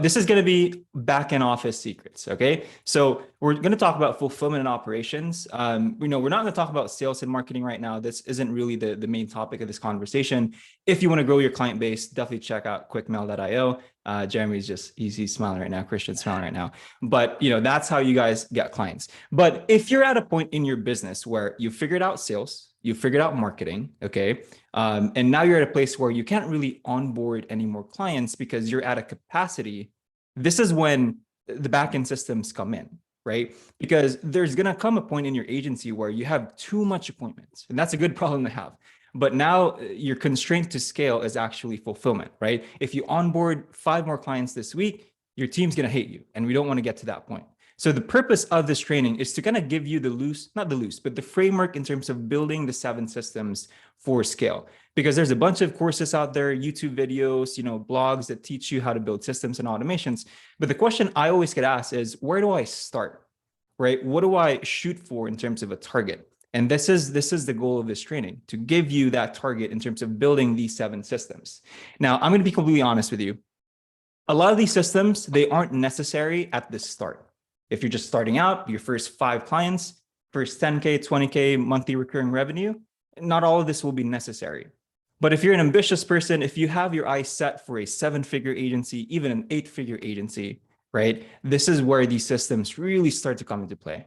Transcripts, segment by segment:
This is going to be back-end office secrets, okay? So we're going to talk about fulfillment and operations. We're not going to talk about sales and marketing right now. This isn't really the main topic of this conversation. If you want to grow your client base, definitely check out quickmail.io. Jeremy's he's smiling right now. Christian's smiling right now. But, that's how you guys get clients. But if you're at a point in your business where you figured out sales, you figured out marketing, okay? And now you're at a place where you can't really onboard any more clients because you're at a capacity. This is when the backend systems come in, right? Because there's going to come a point in your agency where you have too much appointments, and that's a good problem to have. But now your constraint to scale is actually fulfillment, right? If you onboard 5 more clients this week, your team's going to hate you, and we don't want to get to that point. So the purpose of this training is to kind of give you not the loose, but the framework in terms of building the 7 systems for scale. Because there's a bunch of courses out there, YouTube videos, blogs that teach you how to build systems and automations. But the question I always get asked is, where do I start, right? What do I shoot for in terms of a target? And this is the goal of this training, to give you that target in terms of building these 7 systems. Now, I'm going to be completely honest with you. A lot of these systems, they aren't necessary at the start. If you're just starting out, your first 5 clients, first 10K, 20K monthly recurring revenue, not all of this will be necessary. But if you're an ambitious person, if you have your eyes set for a 7-figure agency, even an 8-figure agency, right? This is where these systems really start to come into play,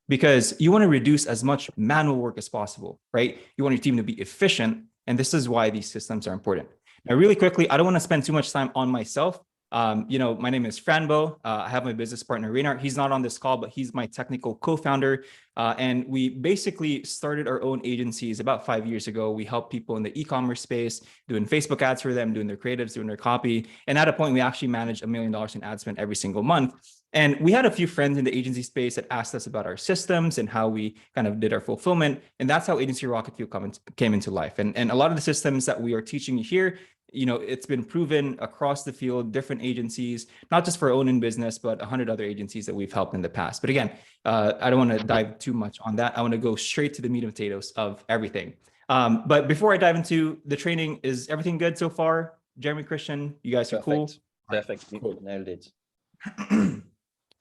because you want to reduce as much manual work as possible, right? You want your team to be efficient. And this is why these systems are important. Now, really quickly, I don't want to spend too much time on myself. My name is Franbeau. I have my business partner, Reynard. He's not on this call, but he's my technical co-founder. And we basically started our own agencies about 5 years ago. We help people in the e-commerce space, doing Facebook ads for them, doing their creatives, doing their copy. And at a point, we actually managed $1 million in ad spend every single month. And we had a few friends in the agency space that asked us about our systems and how we kind of did our fulfillment. And that's how Agency Rocket Fuel came into life. And a lot of the systems that we are teaching you here, it's been proven across the field, different agencies, not just for our own in business, but 100 other agencies that we've helped in the past. But again, I don't want to dive too much on that. I want to go straight to the meat and potatoes of everything. But before I dive into the training, is everything good so far? Jeremy, Christian, you guys are cool? Perfect. Cool. Nailed it.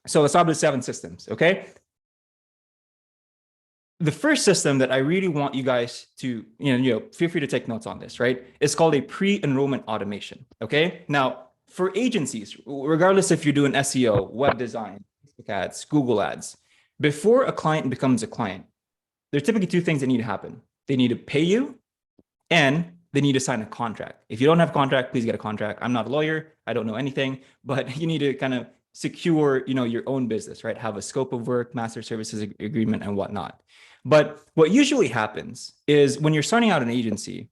So let's start with 7 systems, okay? The first system that I really want you guys to, feel free to take notes on this, right? It's called a pre-enrollment automation, okay? Now, for agencies, regardless if you're doing SEO, web design, Facebook ads, Google ads, before a client becomes a client, there are typically 2 things that need to happen. They need to pay you, and they need to sign a contract. If you don't have a contract, please get a contract. I'm not a lawyer. I don't know anything, but you need to kind of secure, your own business, right? Have a scope of work, master services agreement, and whatnot. But what usually happens is when you're starting out an agency,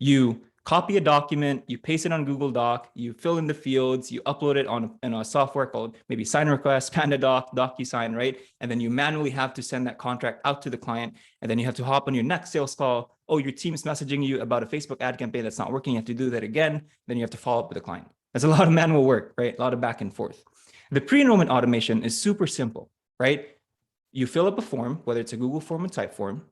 you copy a document, you paste it on Google Doc, you fill in the fields, you upload it in a software called maybe Sign Request, PandaDoc, DocuSign, right? And then you manually have to send that contract out to the client. And then you have to hop on your next sales call. Oh, your team's messaging you about a Facebook ad campaign that's not working. You have to do that again. Then you have to follow up with the client. That's a lot of manual work, right? A lot of back and forth. The pre-enrollment automation is super simple, right? You fill up a form, whether it's a Google form or Typeform.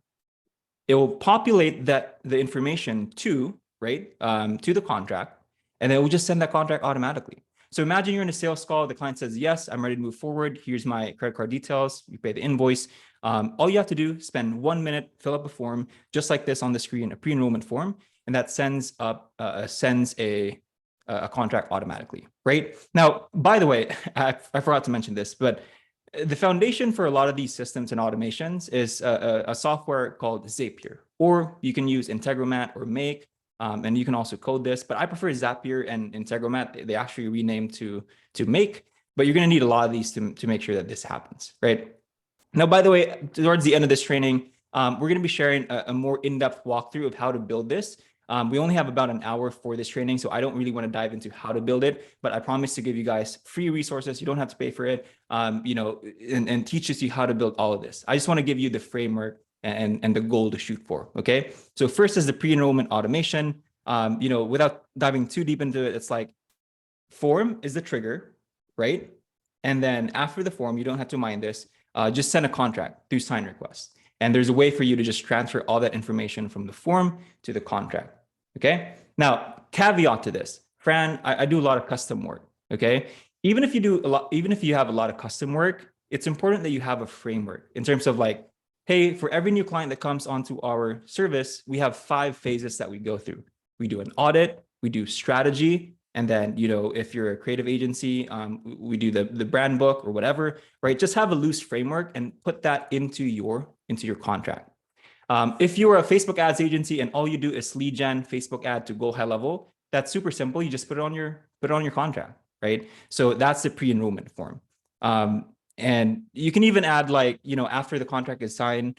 It will populate the information to the contract, and then it will just send that contract automatically. So imagine you're in a sales call. The client says, yes, I'm ready to move forward. Here's my credit card details. You pay the invoice. All you have to do, spend 1 minute, fill up a form, just like this on the screen, a pre-enrollment form, and that sends a contract automatically, right? Now, by the way, I forgot to mention this, but the foundation for a lot of these systems and automations is a software called Zapier, or you can use Integromat or Make, and you can also code this, but I prefer Zapier and Integromat. They actually renamed to Make, but you're going to need a lot of these to make sure that this happens, right? Now, by the way, towards the end of this training, we're going to be sharing a more in-depth walkthrough of how to build this. We only have about an hour for this training, so I don't really want to dive into how to build it, but I promise to give you guys free resources. You don't have to pay for it, and teaches you how to build all of this. I just want to give you the framework and the goal to shoot for, okay? So first is the pre-enrollment automation. Without diving too deep into it, it's like form is the trigger, right? And then after the form, you don't have to mind this, just send a contract through Sign Request. And there's a way for you to just transfer all that information from the form to the contract. Okay. Now, caveat to this, Fran, I do a lot of custom work. Okay. even if you do a lot, even if you have a lot of custom work, it's important that you have a framework in terms of like, hey, for every new client that comes onto our service, we have 5 phases that we go through. We do an audit, we do strategy, and then, you know, if you're a creative agency, we do the brand book or whatever, right? Just have a loose framework and put that into your contract. If you're a Facebook ads agency and all you do is lead gen Facebook ad to go high level, that's super simple. You just put it on your contract, right? So that's the pre-enrollment form. And you can even add, like, you know, after the contract is signed,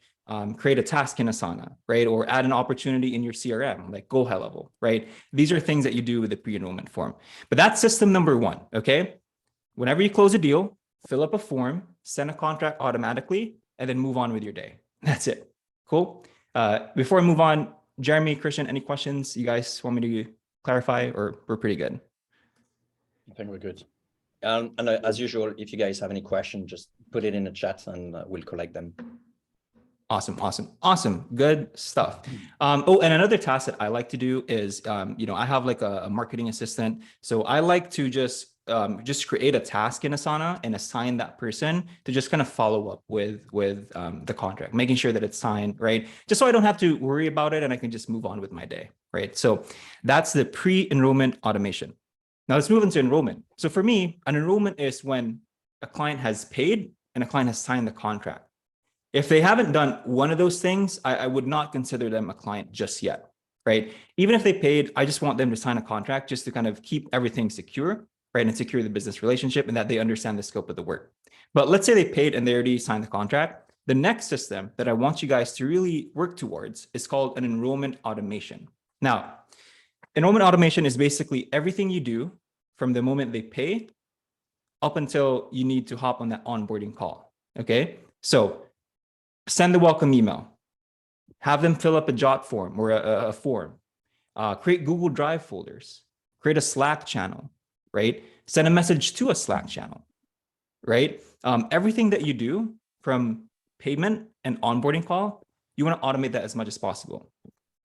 create a task in Asana, right? Or add an opportunity in your CRM, like go high level, right? These are things that you do with the pre-enrollment form. But that's system number 1, okay? Whenever you close a deal, fill up a form, send a contract automatically, and then move on with your day. That's it. Cool. Before I move on, Jeremy, Christian, any questions you guys want me to clarify, or we're pretty good? I think we're good. And as usual, if you guys have any questions, just put it in the chat and we'll collect them. Awesome. Good stuff. Oh, and another task that I like to do is, you know, I have like a marketing assistant. So I like to just create a task in Asana and assign that person to just kind of follow up with the contract, making sure that it's signed, right? Just so I don't have to worry about it and I can just move on with my day, right? So that's the pre-enrollment automation. Now let's move into enrollment. So for me, an enrollment is when a client has paid and a client has signed the contract. If they haven't done one of those things, I would not consider them a client just yet, right? Even if they paid, I just want them to sign a contract just to kind of keep everything secure, right? And secure the business relationship and that they understand the scope of the work. But let's say they paid and they already signed the contract. The next system that I want you guys to really work towards is called an enrollment automation. Now, enrollment automation is basically everything you do from the moment they pay up until you need to hop on that onboarding call, okay? So send the welcome email, have them fill up a jot form or a form, create Google Drive folders, create a Slack channel, right? Send a message to a Slack channel, right? Everything that you do from payment and onboarding call, you want to automate that as much as possible.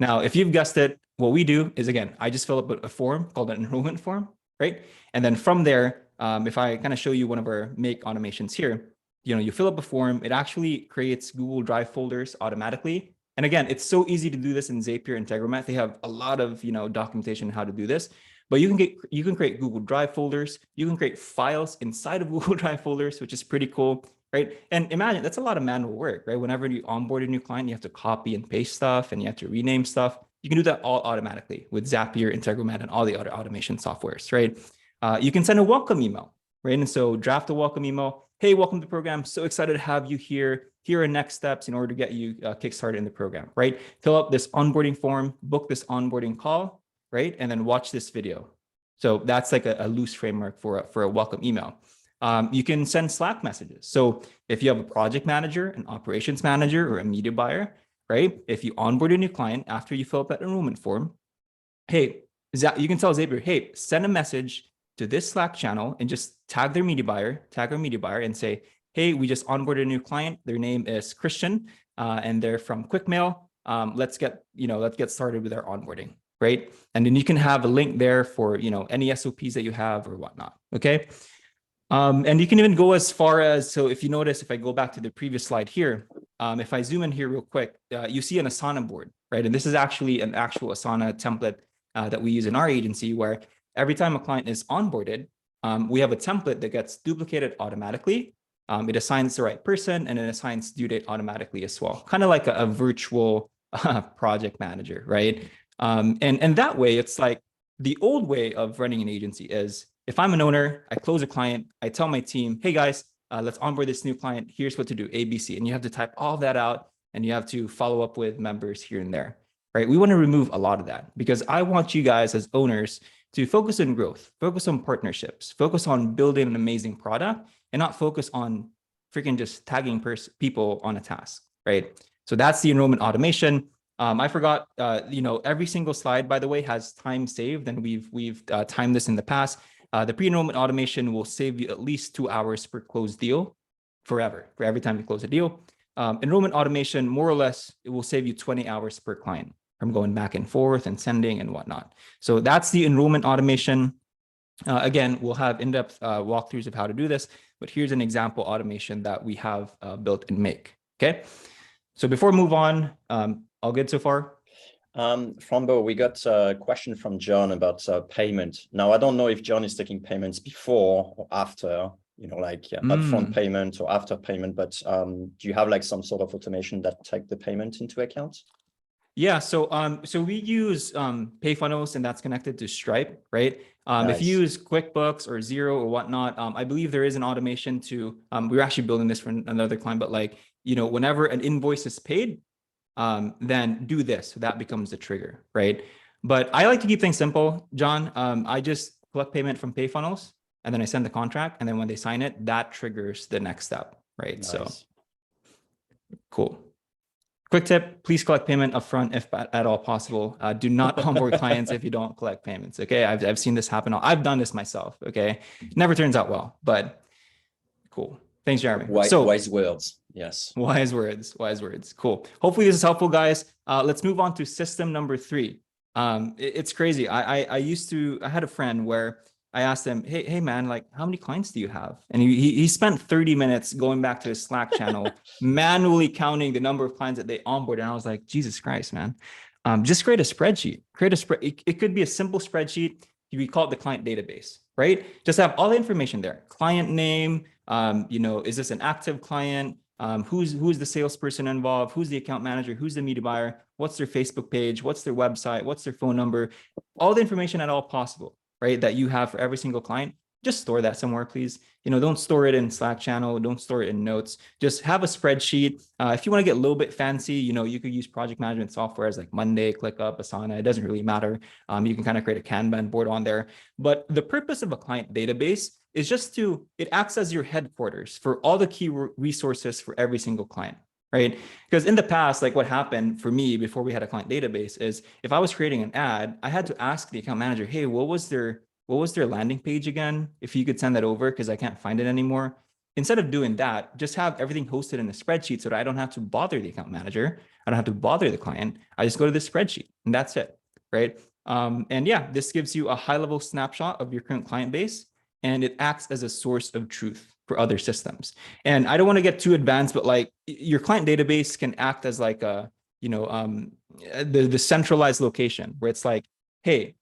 Now, if you've guessed it, what we do is, again, I just fill up a form called an enrollment form, right? And then from there, if I kind of show you one of our make automations here, you know, you fill up a form, it actually creates Google Drive folders automatically. And again, it's so easy to do this in Zapier and Integromat. They have a lot of, you know, documentation on how to do this. But you can create Google Drive folders. You can create files inside of Google Drive folders, which is pretty cool, right? And imagine that's a lot of manual work, right? Whenever you onboard a new client, you have to copy and paste stuff and you have to rename stuff. You can do that all automatically with Zapier, Integromat, and all the other automation softwares, right? You can send a welcome email, right? And so draft a welcome email. Hey, welcome to the program. So excited to have you here. Here are next steps in order to get you kickstarted in the program, right? Fill out this onboarding form, book this onboarding call, right? And then watch this video. So that's like a loose framework for a welcome email. You can send Slack messages. So if you have a project manager, an operations manager, or a media buyer, right? If you onboard a new client after you fill up that enrollment form, hey, you can tell Zapier, hey, send a message to this Slack channel and just tag our media buyer and say, hey, we just onboarded a new client. Their name is Christian and they're from QuickMail. Let's get started with our onboarding, right? And then you can have a link there for, you know, any SOPs that you have or whatnot, okay? And you can even go as far as, so if you notice, if I go back to the previous slide here, if I zoom in here real quick, you see an Asana board, right? And this is actually an actual Asana template that we use in our agency, where every time a client is onboarded, we have a template that gets duplicated automatically. It assigns the right person and it assigns due date automatically as well. Kind of like a virtual project manager, right? And that way, it's like the old way of running an agency is, if I'm an owner, I close a client, I tell my team, hey guys, let's onboard this new client. Here's what to do, ABC. And you have to type all that out and you have to follow up with members here and there, right? We want to remove a lot of that because I want you guys as owners to focus on growth, focus on partnerships, focus on building an amazing product, and not focus on freaking just tagging people on a task, right? So that's the enrollment automation. I forgot, you know, every single slide, by the way, has time saved, and we've timed this in the past. The pre-enrollment automation will save you at least 2 hours per closed deal forever, for every time you close a deal. Enrollment automation, more or less, it will save you 20 hours per client from going back and forth and sending and whatnot. So that's the enrollment automation. Again, we'll have in-depth walkthroughs of how to do this, but here's an example automation that we have built in Make. Okay. So before we move on, all good so far? Franbeau, we got a question from John about payment. Now, I don't know if John is taking payments before or after, like upfront payment or after payment, but do you have like some sort of automation that take the payment into account? Yeah, so we use pay funnels, and that's connected to Stripe, right? Nice. If you use QuickBooks or Xero or whatnot, I believe there is an automation to, we're actually building this for another client, but like, whenever an invoice is paid, then do this. So that becomes the trigger, right? But I like to keep things simple, John. I just collect payment from pay funnels, and then I send the contract, and then when they sign it, that triggers the next step, right? Nice. So cool. Quick tip, please collect payment upfront if at all possible. Do not onboard clients if you don't collect payments, okay? I've seen this happen. I've done this myself, okay? Never turns out well, but cool. Thanks, Jeremy. Wise words, yes. Wise words, cool. Hopefully this is helpful, guys. Let's move on to system number 3. It's crazy. I had a friend where I asked him, hey man, like how many clients do you have? And he spent 30 minutes going back to his Slack channel, manually counting the number of clients that they onboarded. And I was like, Jesus Christ, man. Just create a spreadsheet. It could be a simple spreadsheet. We call it the client database, right? Just have all the information there. Client name, is this an active client? Who's the salesperson involved? Who's the account manager? Who's the media buyer? What's their Facebook page? What's their website? What's their phone number? All the information at all possible, right? That you have for every single client. Just store that somewhere, please. Don't store it in Slack channel. Don't store it in notes. Just have a spreadsheet. If you want to get a little bit fancy, you could use project management softwares like Monday, ClickUp, Asana. It doesn't really matter. You can kind of create a Kanban board on there. But the purpose of a client database is just it acts as your headquarters for all the key resources for every single client, right? Because in the past, like what happened for me before we had a client database is if I was creating an ad, I had to ask the account manager, hey, what was their landing page again? If you could send that over, because I can't find it anymore. Instead of doing that, just have everything hosted in a spreadsheet so that I don't have to bother the account manager. I don't have to bother the client. I just go to the spreadsheet and that's it, right? And yeah, this gives you a high-level snapshot of your current client base, and it acts as a source of truth for other systems. And I don't want to get too advanced, but like your client database can act as like a, the centralized location where it's like, hey,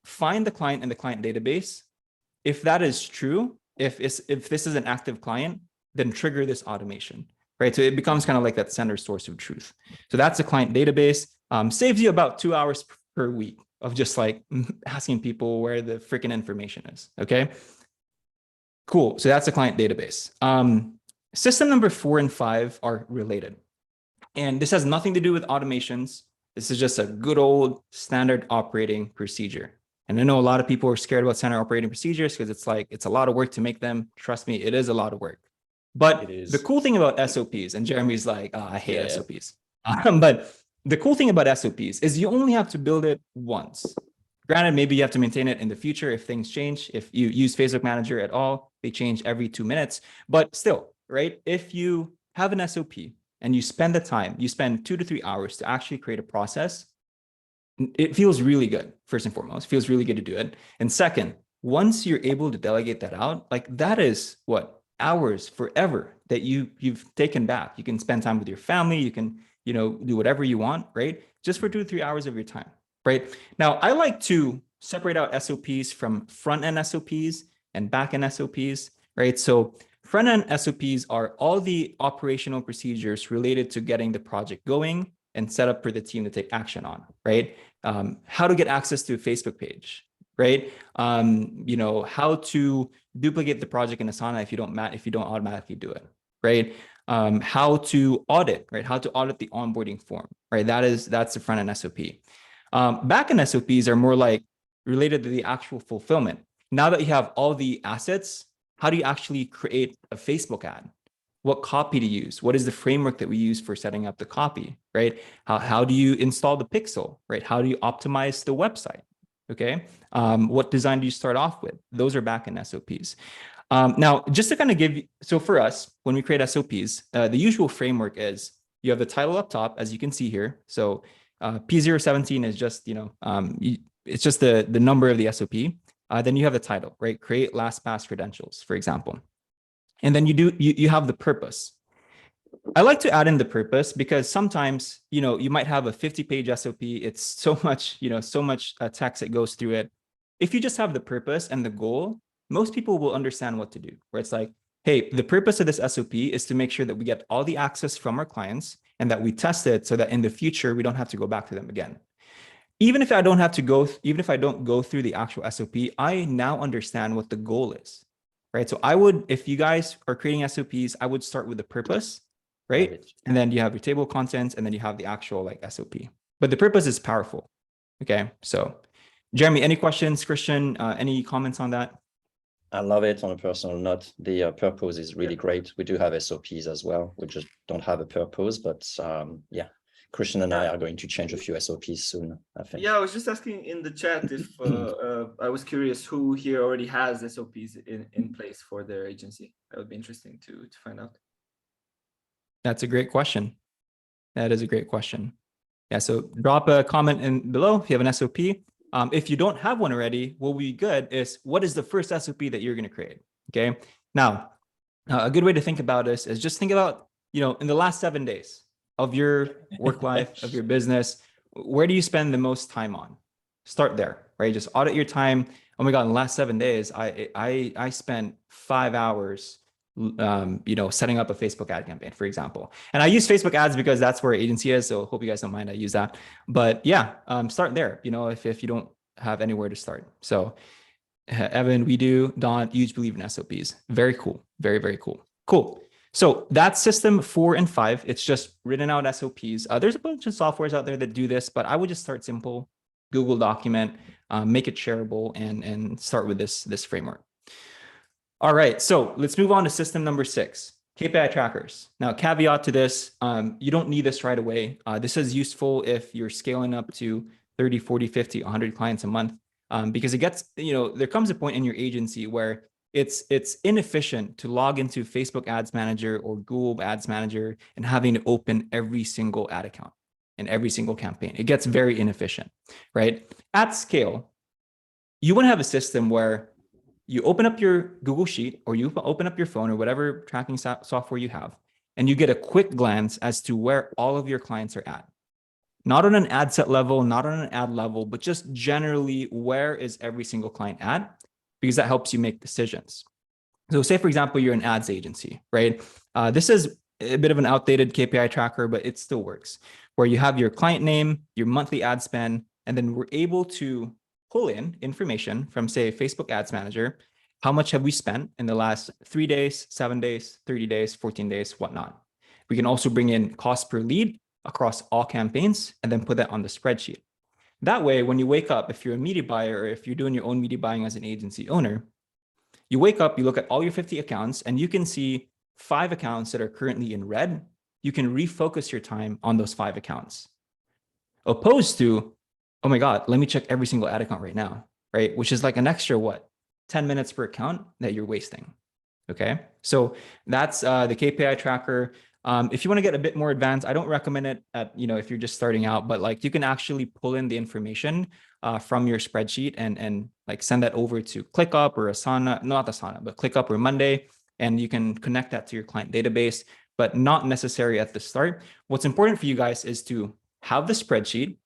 find the client in the client database. If that is true, if this is an active client, then trigger this automation, right? So it becomes kind of like that center source of truth. So that's a client database. Saves you about 2 hours per week of just like asking people where the freaking information is, okay? Cool, so that's a client database. System number 4 and 5 are related. And this has nothing to do with automations. This is just a good old standard operating procedure. And I know a lot of people are scared about standard operating procedures because it's a lot of work to make them. Trust me, it is a lot of work. But the cool thing about SOPs, and Jeremy's like, oh, I hate SOPs. But the cool thing about SOPs is you only have to build it once. Granted, maybe you have to maintain it in the future if things change. If you use Facebook Manager at all, they change every 2 minutes. But still, right? If you have an SOP and you spend the time, you spend 2 to 3 hours to actually create a process, it feels really good, first and foremost. It feels really good to do it. And second, once you're able to delegate that out, like that is what? Hours forever that you've taken back. You can spend time with your family. You can, do whatever you want, right? Just for 2 to 3 hours of your time, right? Now, I like to separate out SOPs from front-end SOPs and back-end SOPs, right? So front-end SOPs are all the operational procedures related to getting the project going and set up for the team to take action on, right? How to get access to a Facebook page, right? How to duplicate the project in Asana if you don't automatically do it, right? How to audit, right? How to audit the onboarding form, right? That's the front end SOP. Back-end SOPs are more like related to the actual fulfillment. Now that you have all the assets, how do you actually create a Facebook ad? What copy to use? What is the framework that we use for setting up the copy, right? How do you install the pixel, right? How do you optimize the website? Okay. What design do you start off with? Those are back-end SOPs. Now, just to kind of give you, so for us, when we create SOPs, the usual framework is you have the title up top, as you can see here. So P017 is just, it's just the number of the SOP. Then you have the title, right? Create LastPass credentials, for example. And then you have the purpose. I like to add in the purpose because sometimes, you might have a 50-page SOP. It's so much, so much text that goes through it. If you just have the purpose and the goal, most people will understand what to do, where it's like, hey, the purpose of this SOP is to make sure that we get all the access from our clients and that we test it so that in the future, we don't have to go back to them again. Even if I don't go through the actual SOP, I now understand what the goal is, right? So if you guys are creating SOPs, I would start with the purpose, right? And then you have your table of contents, and then you have the actual SOP. But the purpose is powerful. Okay. So Jeremy, any questions? Christian, any comments on that? I love it. On a personal note, the purpose is really great. We do have SOPs as well. We just don't have a purpose, but yeah. Christian and I are going to change a few SOPs soon, I think. Yeah, I was just asking in the chat if I was curious who here already has SOPs in place for their agency. That would be interesting to find out. That's a great question. That is a great question. Yeah, so drop a comment in below if you have an SOP. If you don't have one already, what would be good is what is the first SOP that you're going to create? Okay. Now, a good way to think about this is just think about, in the last 7 days of your work life, of your business, where do you spend the most time on? Start there, right? Just audit your time. Oh my God, in the last 7 days, I spent 5 hours, setting up a Facebook ad campaign, for example. And I use Facebook ads because that's where agency is. So hope you guys don't mind I use that. But yeah, start there, if you don't have anywhere to start. So Evan, we do, Don, huge believe in SOPs. Very cool. Very, very cool. Cool. So that's system 4 and 5. It's just written out SOPs. There's a bunch of softwares out there that do this, but I would just start simple, Google document, make it shareable, and start with this framework. All right, so let's move on to system number 6, KPI trackers. Now, caveat to this, you don't need this right away. This is useful if you're scaling up to 30, 40, 50, 100 clients a month, because it gets, there comes a point in your agency where it's inefficient to log into Facebook Ads Manager or Google Ads Manager and having to open every single ad account and every single campaign. It gets very inefficient, right? At scale, you want to have a system where you open up your Google Sheet or you open up your phone or whatever tracking software you have, and you get a quick glance as to where all of your clients are at. Not on an ad set level, not on an ad level, but just generally where is every single client at? Because that helps you make decisions. So say, for example, you're an ads agency, right? This is a bit of an outdated KPI tracker, but it still works, where you have your client name, your monthly ad spend, and then we're able to pull in information from, say, Facebook Ads Manager. How much have we spent in the last 3 days, 7 days, 30 days, 14 days, whatnot. We can also bring in cost per lead across all campaigns and then put that on the spreadsheet. That way, when you wake up, if you're a media buyer or if you're doing your own media buying as an agency owner, you wake up, you look at all your 50 accounts, and you can see 5 accounts that are currently in red. You can refocus your time on those 5 accounts. Opposed to, oh my God, let me check every single ad account right now, right? Which is like an extra, 10 minutes per account that you're wasting. Okay. So that's the KPI tracker. If you want to get a bit more advanced, I don't recommend it at, if you're just starting out, but you can actually pull in the information from your spreadsheet and send that over to ClickUp or Asana, not Asana, but ClickUp or Monday, and you can connect that to your client database, but not necessary at the start. What's important for you guys is to have the spreadsheet,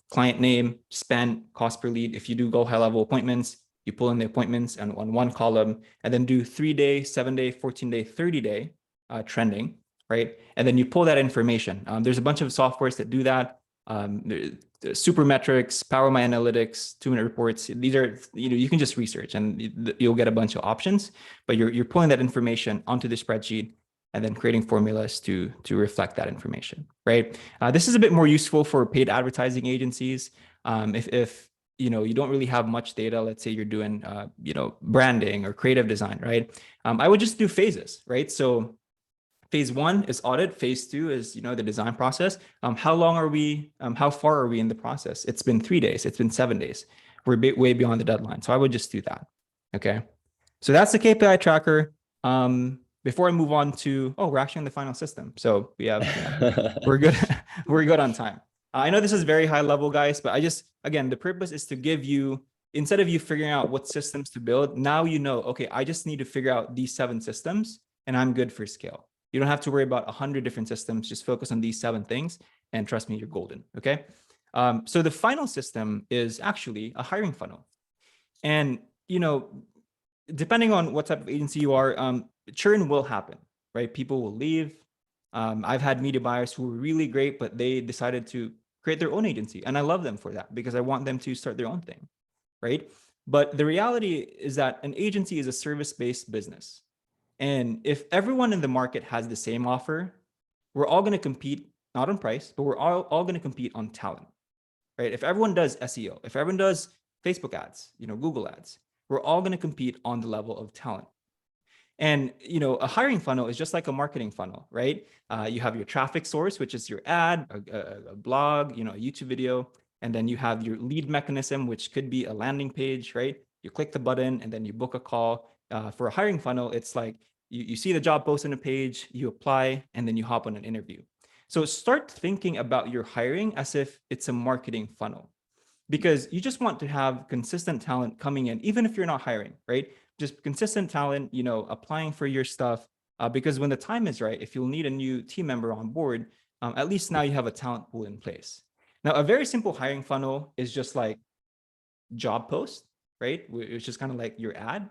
client name, spend, cost per lead. If you do go high level appointments, you pull in the appointments and on one column, and then do 3-day, 7-day, 14-day, 30-day trending. Right. And then you pull that information. There's a bunch of softwares that do that. Supermetrics, Power My Analytics, 2-minute reports. These are, you can just research and you'll get a bunch of options, but you're pulling that information onto the spreadsheet and then creating formulas to reflect that information. Right. This is a bit more useful for paid advertising agencies. If you don't really have much data, let's say you're doing, branding or creative design, right? I would just do phases, right? So phase 1 is audit. Phase 2 is, the design process. How far are we in the process? It's been 3 days. It's been 7 days. We're way beyond the deadline. So I would just do that. Okay. So that's the KPI tracker. Before I move on to, we're actually in the final system. So we have, we're good. We're good on time. I know this is very high level, guys, but again, the purpose is to give you instead of you figuring out what systems to build, now you know, okay, I just need to figure out these 7 systems and I'm good for scale. You don't have to worry about 100 different systems. Just focus on these 7 things and trust me, you're golden. Okay. So the final system is actually a hiring funnel. And, you know, depending on what type of agency you are, churn will happen, right? People will leave. I've had media buyers who were really great, but they decided to create their own agency. And I love them for that because I want them to start their own thing, right? But the reality is that an agency is a service-based business. And if everyone in the market has the same offer, we're all going to compete, not on price, but we're all going to compete on talent, right? If everyone does SEO, if everyone does Facebook ads, you know, Google ads, we're all going to compete on the level of talent. And, you know, a hiring funnel is just like a marketing funnel, right? You have your traffic source, which is your ad, a blog, you know, a YouTube video. And then you have your lead mechanism, which could be a landing page, right? You click the button and then you book a call. For a hiring funnel, it's like you see the job post on a page, you apply, and then you hop on an interview. So start thinking about your hiring as if it's a marketing funnel, because you just want to have consistent talent coming in, even if you're not hiring, right? Just consistent talent, you know, applying for your stuff. Because when the time is right, if you'll need a new team member on board, at least now you have a talent pool in place. Now, a very simple hiring funnel is just like job post, right? It's just kind of like your ad,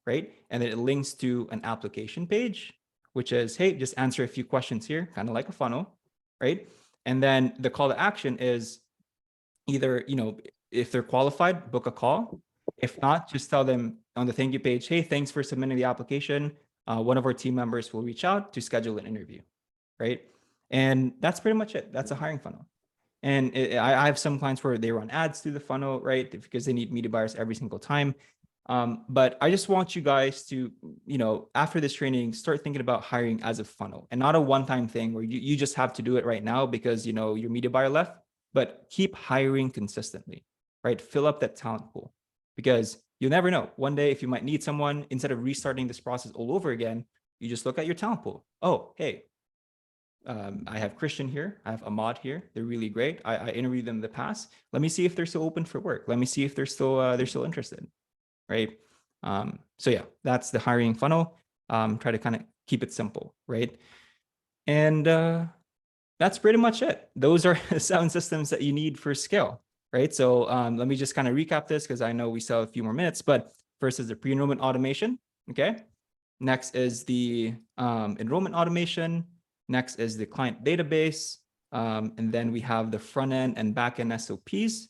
right? And then it links to an application page, which is, hey, just answer a few questions here, kind of like a funnel, right? And then the call to action is either, you know, if they're qualified, book a call. If not, just tell them on the thank you page, hey, thanks for submitting the application. One of our team members will reach out to schedule an interview, right? And that's pretty much it. That's a hiring funnel. And I have some clients where they run ads through the funnel, right? Because they need media buyers every single time. But I just want you guys to, you know, after this training, start thinking about hiring as a funnel and not a one-time thing where you just have to do it right now because, you know, your media buyer left, but keep hiring consistently, right? Fill up that talent pool because you never know. One day, if you might need someone, instead of restarting this process all over again, you just look at your talent pool. Oh, hey, I have Christian here. I have Ahmad here. They're really great. I interviewed them in the past. Let me see if they're still open for work. Let me see if they're still interested, right? So yeah, that's the hiring funnel. Try to kind of keep it simple, right? And that's pretty much it. Those are the 7 systems that you need for scale, right? So let me just kind of recap this because I know we still have a few more minutes. But first is the pre-enrollment automation. Okay. Next is the enrollment automation. Next is the client database. And then we have the front end and back end SOPs.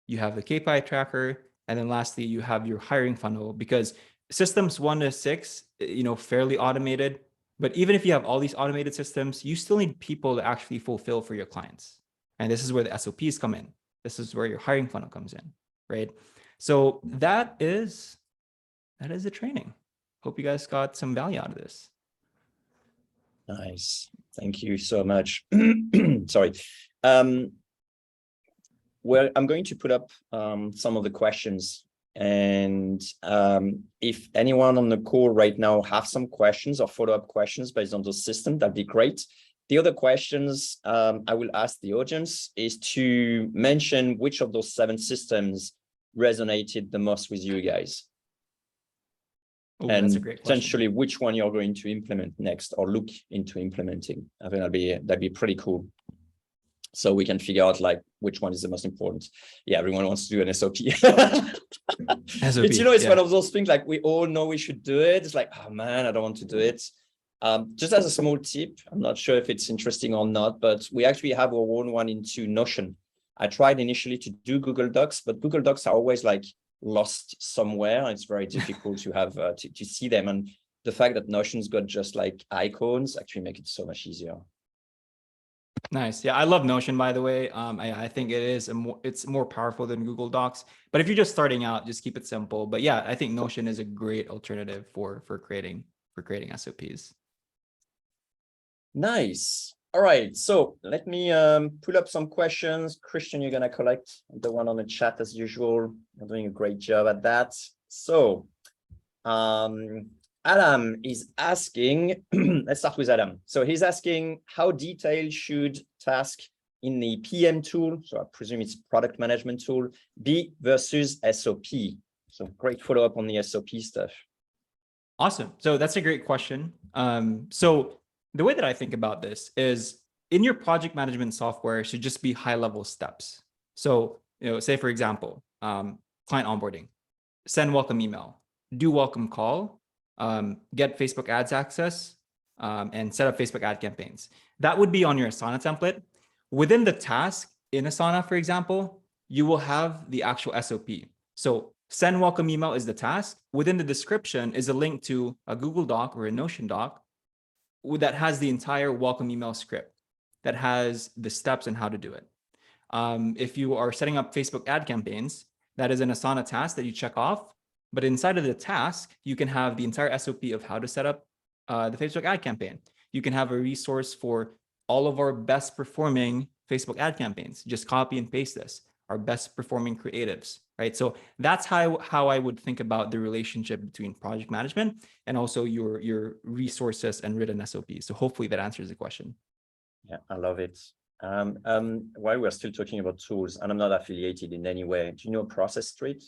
You have the KPI tracker. And then lastly, you have your hiring funnel, because systems 1 to 6, you know, fairly automated. But even if you have all these automated systems, you still need people to actually fulfill for your clients. And this is where the SOPs come in. This is where your hiring funnel comes in, right? So that is the training. Hope you guys got some value out of this. Nice. Thank you so much. Sorry. Well, I'm going to put up some of the questions. And if anyone on the call right now have some questions or follow-up questions based on the system, that'd be great. The other questions I will ask the audience is to mention which of those 7 systems resonated the most with you guys. Ooh, and that's a great question. potentially which one you're going to implement next or look into implementing. I think that'd be pretty cool. So we can figure out like which one is the most important. Yeah, everyone wants to do an SOP. It's, you know, it's one of those things like we all know we should do it. It's like, oh man, I don't want to do it. Just as a small tip, I'm not sure if it's interesting or not, but we actually have our own one into Notion. I tried initially to do Google Docs, but Google Docs are always like lost somewhere. It's very difficult to have to see them. And the fact that Notion's got just like icons actually make it so much easier. Nice. Yeah, I love Notion, by the way. I think it's more powerful than Google Docs. But if you're just starting out, just keep it simple. But yeah, I think Notion is a great alternative for creating SOPs. Nice. All right. So let me pull up some questions. Christian, you're gonna collect the one on the chat as usual. You're doing a great job at that. So Adam is asking, let's start with Adam. So he's asking, how detailed should task in the PM tool, so I presume it's product management tool, B versus SOP? So great follow-up on the SOP stuff. Awesome. So that's a great question. So the way that I think about this is in your project management software should just be high-level steps. So, say for example, client onboarding, send welcome email, do welcome call, get Facebook ads access, and set up Facebook ad campaigns. That would be on your Asana template. Within the task in Asana, for example, you will have the actual SOP. So send welcome email is the task. Within the description is a link to a Google Doc or a Notion doc that has the entire welcome email script that has the steps and how to do it. If you are setting up Facebook ad campaigns, that is an Asana task that you check off. But inside of the task, you can have the entire SOP of how to set up the Facebook ad campaign. You can have a resource for all of our best performing Facebook ad campaigns. Just copy and paste this, our best performing creatives, right? So that's how I would think about the relationship between project management and also your resources and written SOPs. So hopefully that answers the question. Yeah, I love it. While we're still talking about tools, and I'm not affiliated in any way, do you know Process Street?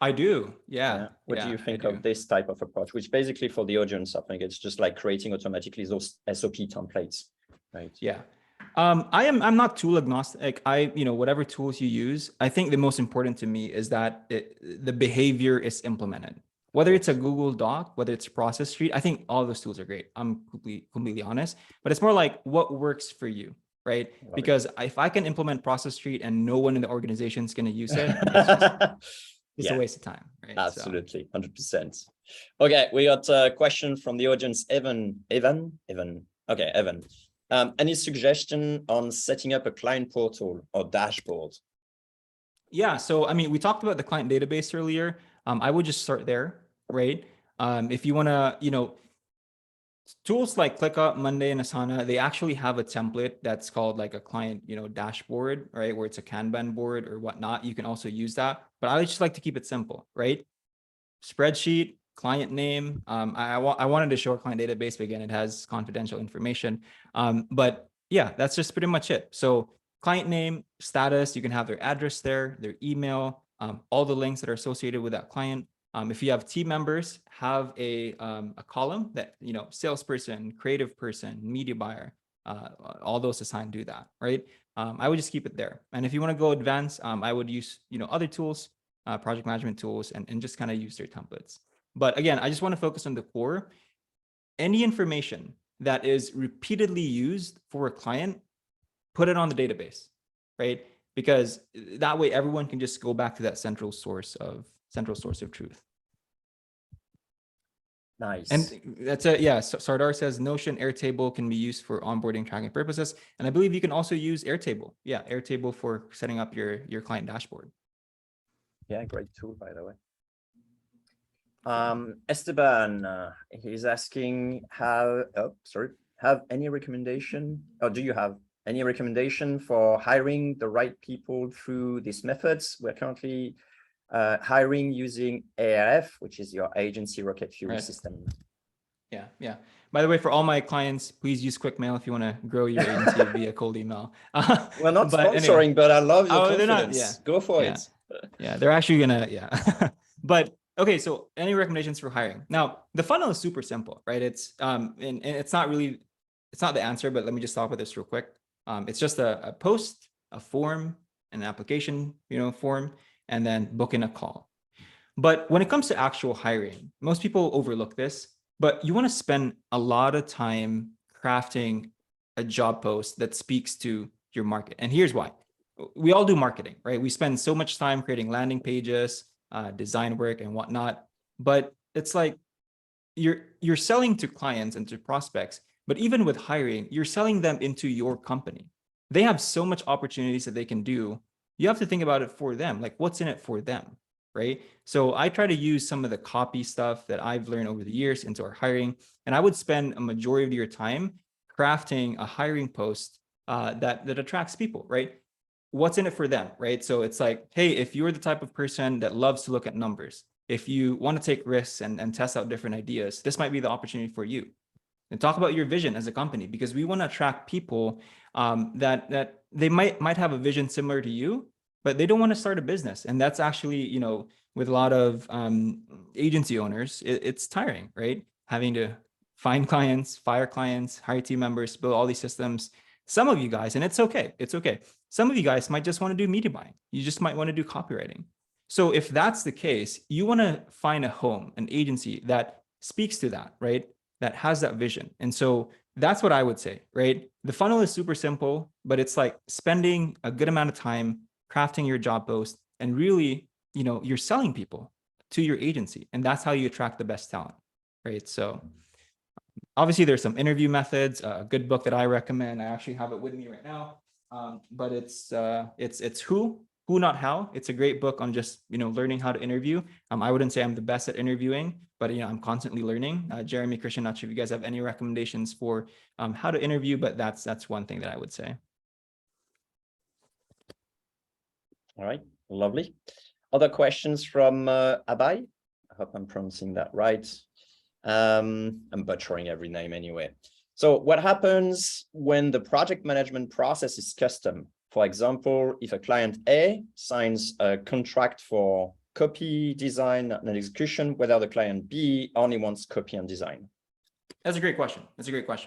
I do. Yeah. What do you think of this type of approach, which basically for the audience, I think it's just like creating automatically those SOP templates, right? Yeah. I'm not tool agnostic. Whatever tools you use, I think the most important to me is that the behavior is implemented. Whether it's a Google Doc, whether it's Process Street, I think all those tools are great. I'm completely honest, but it's more like what works for you, right? Because if I can implement Process Street and no one in the organization is going to use it, it's a waste of time, right? Absolutely, 100%. Okay, we got a question from the audience, Evan. Okay, Evan. Any suggestion on setting up a client portal or dashboard? Yeah, so I mean, we talked about the client database earlier. I would just start there, right? If you want to, tools like ClickUp, Monday, and Asana, they actually have a template that's called like a client, dashboard, right? Where it's a Kanban board or whatnot. You can also use that, but I just like to keep it simple, right? Spreadsheet, client name. I wanted to show a client database, but again, it has confidential information. But yeah, that's just pretty much it. So client name, status, you can have their address there, their email, all the links that are associated with that client. If you have team members, have a column that, salesperson, creative person, media buyer, all those assigned do that, right? I would just keep it there. And if you want to go advanced, I would use, other tools, project management tools, and just kind of use their templates. But again, I just want to focus on the core. Any information that is repeatedly used for a client, put it on the database, right? Because that way everyone can just go back to that central source of truth. Nice. And that's it. Yeah. So Sardar says Notion Airtable can be used for onboarding tracking purposes. And I believe you can also use Airtable. Yeah. Airtable for setting up your client dashboard. Yeah. Great tool, by the way. Esteban, he's asking have any recommendation, or do you have any recommendation for hiring the right people through these methods? We're currently hiring using ARF, which is your agency rocket fuel system. Yeah. Yeah. By the way, for all my clients, please use quick mail if you want to grow your agency via cold email. We're not sponsoring, anyway. But I love your confidence. They're not, Go for it. Yeah, they're actually gonna, but okay, so any recommendations for hiring? Now, the funnel is super simple, right? It's and it's not the answer, but let me just talk about this real quick. It's just a post, a form, an application, form, and then book in a call. But when it comes to actual hiring, most people overlook this, but you want to spend a lot of time crafting a job post that speaks to your market. And here's why. We all do marketing, right? We spend so much time creating landing pages, design work and whatnot, but it's like you're selling to clients and to prospects, but even with hiring, you're selling them into your company. They have so much opportunities that they can do. You have to think about it for them, like what's in it for them, right? So I try to use some of the copy stuff that I've learned over the years into our hiring, and I would spend a majority of your time crafting a hiring post that attracts people, right? What's in it for them, right? So it's like, hey, if you're the type of person that loves to look at numbers, if you want to take risks and test out different ideas, this might be the opportunity for you. and talk about your vision as a company, because we want to attract people that they might have a vision similar to you, but they don't want to start a business. And that's actually, you know, with a lot of agency owners, it's tiring, right? Having to find clients, fire clients, hire team members, build all these systems. Some of you guys, and it's okay. Some of you guys might just want to do media buying. You just might want to do copywriting. So if that's the case, you want to find a home, an agency that speaks to that, right? That has that vision. And so that's what I would say, right? The funnel is super simple, but it's like spending a good amount of time crafting your job post, and really, you know, you're selling people to your agency, and that's how you attract the best talent, right? So obviously there's some interview methods, a good book that I recommend. I actually have it with me right now. But it's Who, Not How. It's a great book on just, you know, learning how to interview. I wouldn't say I'm the best at interviewing, but, you know, I'm constantly learning. Jeremy, Christian, not sure if you guys have any recommendations for how to interview, but that's one thing that I would say. All right, lovely. Other questions from Abai? I hope I'm pronouncing that right. I'm butchering every name anyway. So what happens when the project management process is custom? For example, if a client A signs a contract for copy, design, and execution, whether the client B only wants copy and design. That's a great question.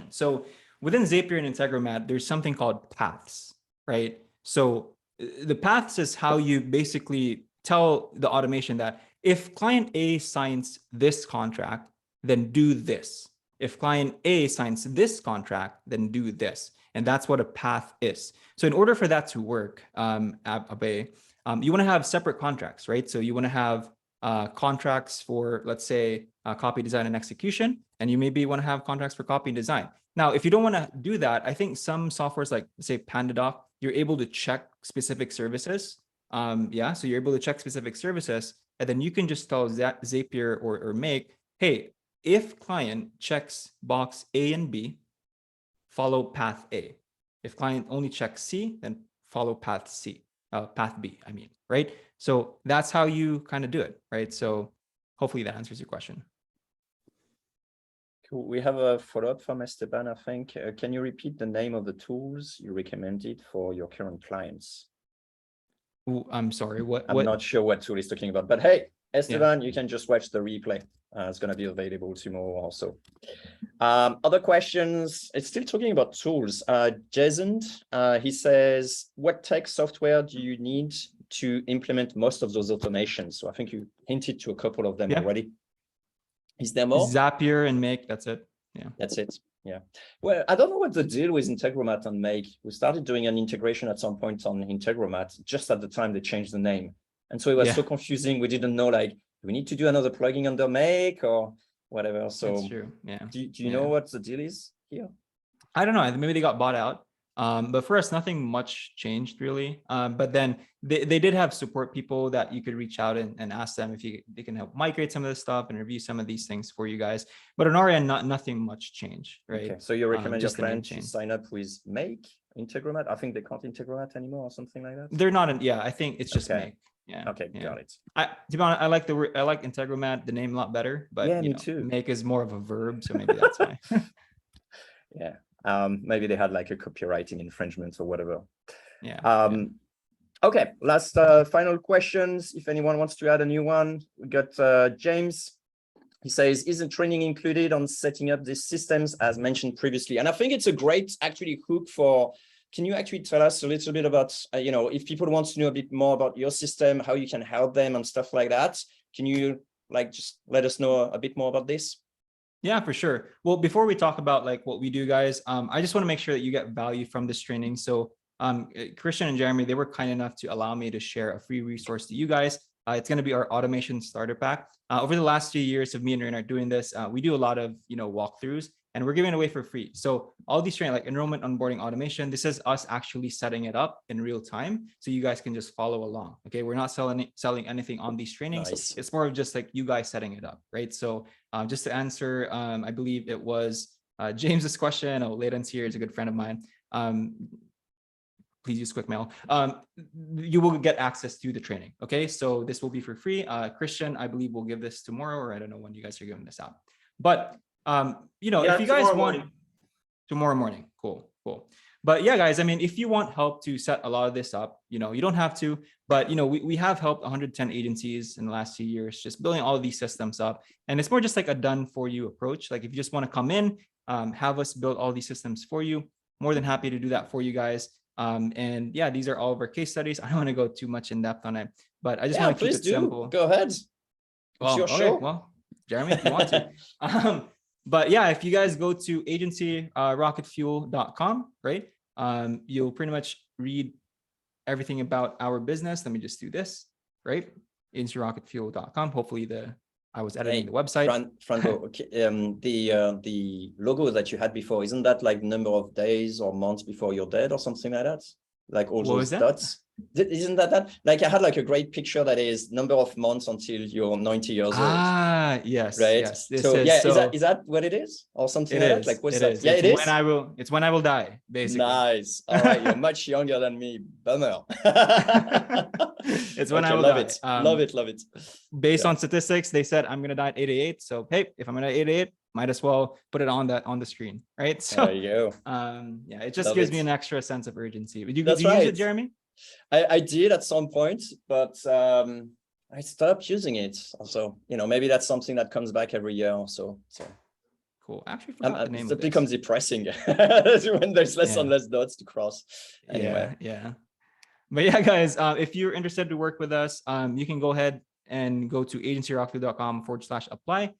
So within Zapier and Integromat, there's something called paths, right? So the paths is how you basically tell the automation that if client A signs this contract, then do this. If client A signs this contract, then do this. And that's what a path is. So in order for that to work, Abe, you want to have separate contracts, right? So you want to have contracts for, let's say, copy, design, and execution, and you maybe want to have contracts for copy and design. Now, if you don't want to do that, I think some softwares like, say, PandaDoc, you're able to check specific services. So you're able to check specific services, and then you can just tell Zapier or Make, hey, if client checks box A and B, follow path A. If client only checks C, then follow path B, I mean, right? So that's how you kind of do it, right? So hopefully that answers your question. Cool. We have a follow-up from Esteban, I think. Can you repeat the name of the tools you recommended for your current clients? Ooh, I'm sorry, I'm not sure what tool he's talking about, but hey, Esteban, you can just watch the replay. It's going to be available tomorrow also. Other questions? It's still talking about tools. Jason, he says, what tech software do you need to implement most of those automations? So I think you hinted to a couple of them already. Is there more? Zapier and Make, that's it. Yeah. That's it. Yeah. Well, I don't know what the deal with Integromat and Make. We started doing an integration at some point on Integromat, just at the time they changed the name. And so it was so confusing. We didn't know, like, do we need to do another plugin under Make or whatever? So that's true. Yeah. Do you know what the deal is here? I don't know. Maybe they got bought out. But for us, nothing much changed really. But then they did have support people that you could reach out and ask them if they can help migrate some of this stuff and review some of these things for you guys. But on our end, nothing much changed, right? Okay. So you recommend your client to sign up with Make, Integromat? I think they can't Integromat anymore or something like that. They're not. I think it's just Make. Yeah. Okay, got it. To be honest, I like Integromat, the name, a lot better. But yeah, me too. Make is more of a verb, so maybe that's why. Yeah. Maybe they had like a copywriting infringement or whatever. Yeah. Okay, last final questions. If anyone wants to add a new one, we got James. He says, isn't training included on setting up these systems as mentioned previously? And I think it's a great actually hook for, can you actually tell us a little bit about, if people want to know a bit more about your system, how you can help them and stuff like that? Can you just let us know a bit more about this? Yeah, for sure. Well, before we talk about what we do, guys, I just want to make sure that you get value from this training. So Christian and Jeremy, they were kind enough to allow me to share a free resource to you guys. It's going to be our automation starter pack. Over the last few years of me and Renard doing this, we do a lot of walkthroughs, and we're giving it away for free. So all these training, like enrollment, onboarding, automation, this is us actually setting it up in real time, so you guys can just follow along. Okay, we're not selling anything on these trainings. Nice. It's more of just like you guys setting it up, right? So just to answer, I believe it was James's question. Oh, Leighton's here, is a good friend of mine. Please use quick mail. You will get access to the training. Okay, so this will be for free. Christian, I believe, will give this tomorrow, or I don't know when you guys are giving this out. But You know, Yeah, if you guys tomorrow want morning. tomorrow morning, cool. But yeah, guys, I mean, if you want help to set a lot of this up, you know, you don't have to, but you know, we have helped 110 agencies in the last 2 years, just building all of these systems up. And it's more just like a done for you approach. Like if you just want to come in, have us build all these systems for you, more than happy to do that for you guys. And yeah, these are all of our case studies. I don't want to go too much in depth on it, but I just want to keep it simple. Go ahead. It's your show. Well, Jeremy, if you want to. But yeah, if you guys go to agencyrocketfuel.com, right? You'll pretty much read everything about our business. Let me just do this, right? agencyrocketfuel.com. Hopefully I was editing the website. Franbeau, okay. The logo that you had before, isn't that like number of days or months before you're dead or something like that? Like all those dots? Isn't that like I had like a great picture that is number of months until you're 90 years old. Ah, yes, right. Yes. So yeah, is that what it is or something like that? Like what's that? Yeah, it is. It's when I will die, basically. Nice. All right, you're much younger than me. Bummer. It's when I will love die. It. Love it. Based on statistics, they said I'm gonna die at 88. So hey, if I'm gonna die at 88, might as well put it on the screen, right? So there you go. Yeah, it just gives me an extra sense of urgency. Did you use it, Jeremy? I did at some point, but I stopped using it. So, you know, maybe that's something that comes back every year or so. So cool. Actually, forgot the name it becomes depressing when there's less and less dots to cross. Anyway. Yeah. But yeah, guys, if you're interested to work with us, you can go ahead and go to agencyrocketfuel.com/apply.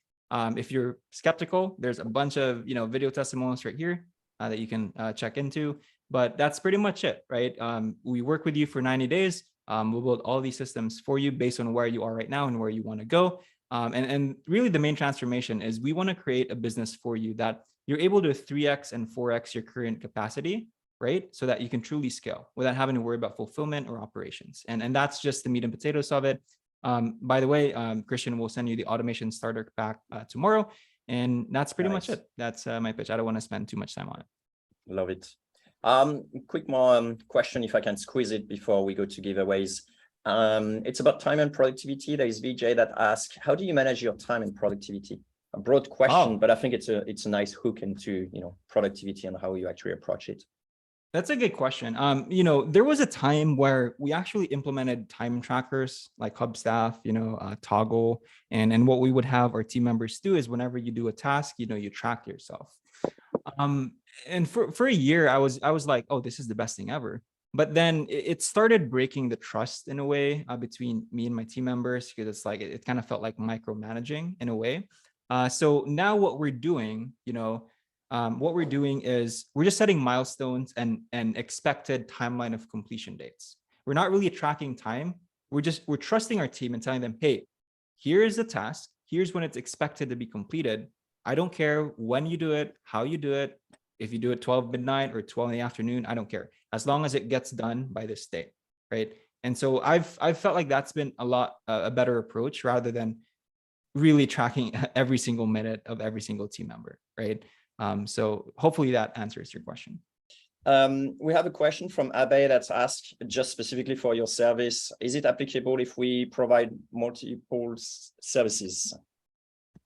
If you're skeptical, there's a bunch of, you know, video testimonials right here that you can check into. But that's pretty much it, right? We work with you for 90 days. We'll build all these systems for you based on where you are right now and where you want to go. And really the main transformation is we want to create a business for you that you're able to 3x and 4x your current capacity, right? So that you can truly scale without having to worry about fulfillment or operations. And that's just the meat and potatoes of it. By the way, Christian will send you the automation starter pack tomorrow. And that's pretty much it. That's my pitch. I don't want to spend too much time on it. Love it. Quick question, if I can squeeze it before we go to giveaways. It's about time and productivity. There is VJ that asks, how do you manage your time and productivity? A broad question, but I think it's a nice hook into, you know, productivity and how you actually approach it. That's a good question. You know, there was a time where we actually implemented time trackers like Hubstaff, you know, Toggle, and what we would have our team members do is whenever you do a task, you know, you track yourself. And for a year, I was like, oh, this is the best thing ever. But then it started breaking the trust in a way between me and my team members, because it's like it kind of felt like micromanaging in a way. So now what we're doing, you know, is we're just setting milestones and expected timeline of completion dates. We're not really tracking time. We're trusting our team and telling them, hey, here's the task. Here's when it's expected to be completed. I don't care when you do it, how you do it. If you do it 12 midnight or 12 in the afternoon, I don't care. As long as it gets done by this date, right? And so I've felt like that's been a better approach rather than really tracking every single minute of every single team member, right? So hopefully that answers your question. We have a question from Abe that's asked just specifically for your service. Is it applicable if we provide multiple services?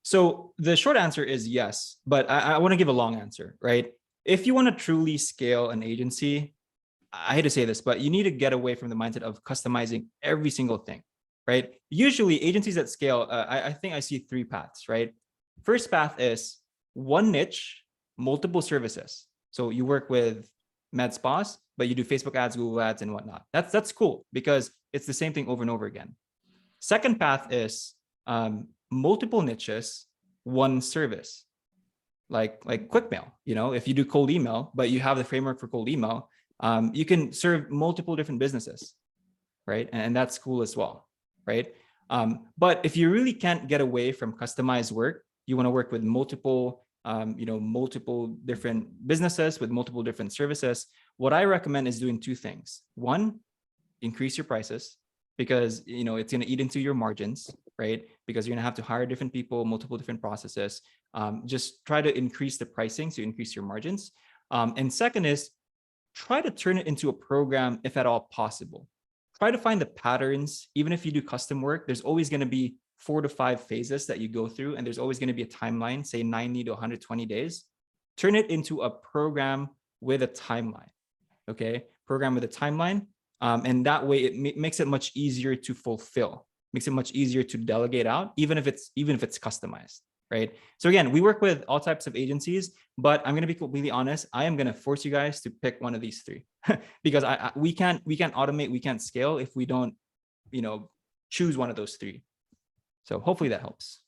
So the short answer is yes, but I want to give a long answer, right? If you want to truly scale an agency, I hate to say this, but you need to get away from the mindset of customizing every single thing, right? Usually agencies that scale, I think I see 3 paths, right? First path is one niche, multiple services. So you work with med spas, but you do Facebook ads, Google ads, and whatnot. That's cool because it's the same thing over and over again. Second path is multiple niches, one service, like quick mail. You know, if you do cold email, but you have the framework for cold email, you can serve multiple different businesses, right? And that's cool as well, right? But if you really can't get away from customized work, you want to work with multiple different businesses with multiple different services. What I recommend is doing 2 things. One, increase your prices, because you know it's going to eat into your margins, right? Because you're going to have to hire different people, multiple different processes. Just try to increase the pricing so you increase your margins. And second is try to turn it into a program if at all possible. Try to find the patterns. Even if you do custom work, there's always going to be 4 to 5 phases that you go through, and there's always going to be a timeline, say 90 to 120 days. Turn it into a program with a timeline. Okay, program with a timeline, and that way it makes it much easier to fulfill, makes it much easier to delegate out, even if it's customized, right? So again, we work with all types of agencies, but I'm going to be completely honest. I am going to force you guys to pick one of these 3 because we can't automate, we can't scale if we don't, choose one of those 3. So hopefully that helps.